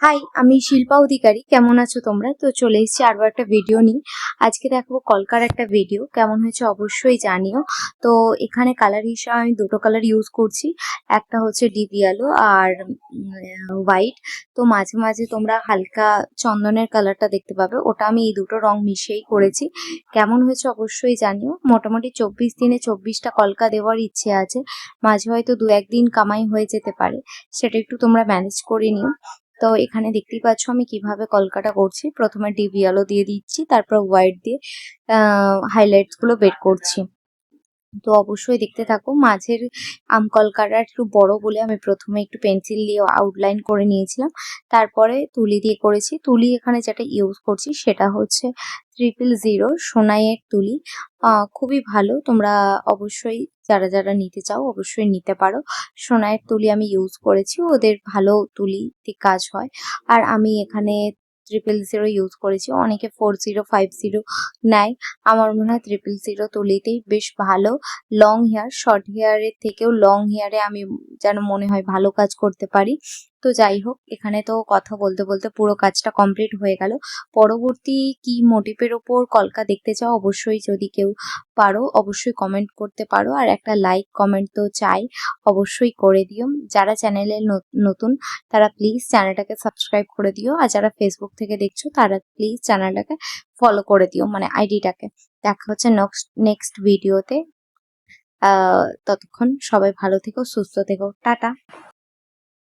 High, আমি শিল্পা অধিকারী। কেমন আছো তোমরা? তো চলে এসেছি আরো একটা ভিডিও নিয়ে। আজকে দেখাবো কলকার একটা ভিডিও, কেমন হয়েছে অবশ্যই জানিও। তো এখানে কালার হিসেবে আমি দুটো কালার ইউজ করছি, একটা হচ্ছে ডিপ ইয়েলো আর হোয়াইট। তো মাঝে মাঝে তোমরা হালকা চন্দনের কালারটা দেখতে পাবে, ওটা আমি এই দুটো রং মিশিয়েই করেছি। কেমন হয়েছে অবশ্যই জানিও। মোটামুটি 24 দিনে 24টা কলকা দেওয়ার ইচ্ছে আছে, মাঝে হয়তো দু একদিন কামাই হয়ে যেতে পারে, সেটা একটু তোমরা ম্যানেজ করে নিও। তো এখানে দেখতেই পাচ্ছ আমি কিভাবে কলকাটা করছি। প্রথমে ডিপ ইয়েলো দিয়ে দিচ্ছি, তারপর হোয়াইট দিয়ে হাইলাইটস গুলো বের করছি। তো অবশ্যই দেখতে থাকো। মাঝের আম কলকাটা একটু বড় বলে আমি প্রথমে একটু পেন্সিল দিয়ে আউটলাইন করে নিয়েছিলাম, তারপরে তুলি দিয়ে করেছি। তুলি এখানে যেটা ইউজ করছি সেটা হচ্ছে 000 সোনাইয়ের তুলি। খুবই ভালো, তোমরা অবশ্যই যারা যারা নিতে চাও অবশ্যই নিতে পারো। সোনাইয়ের তুলি আমি ইউজ করেছি, ওদের ভালো তুলিতে কাজ হয়। আর আমি এখানে 000 ইউজ করেছি, অনেকে 4050 নেয়। আমার মনে হয় 000 তুলিতেই বেশ ভালো। লং হেয়ার, শর্ট হেয়ারের থেকেও লং হেয়ারে আমি যেন মনে হয় ভালো কাজ করতে পারি। তো যাই হোক, এখানে তো কথা বলতে বলতে পুরো কাজটা কমপ্লিট হয়ে গেল। পরবর্তী কি মোটিভের ওপর কলকা দেখতে চাও অবশ্যই, যদি কেউ পারো অবশ্যই কমেন্ট করতে পারো, আর একটা লাইক কমেন্ট তো চাই, অবশ্যই করে দিও। যারা চ্যানেলে নতুন তারা প্লিজ চ্যানেলটাকে সাবস্ক্রাইব করে দিও, আর যারা ফেসবুক থেকে দেখছো তারা প্লিজ চ্যানেলটাকে ফলো করে দিও, মানে আইডিটাকে। দেখা হচ্ছে নেক্সট ভিডিওতে। ততক্ষণ সবাই ভালো থেকো, সুস্থ থেকো, টাটা।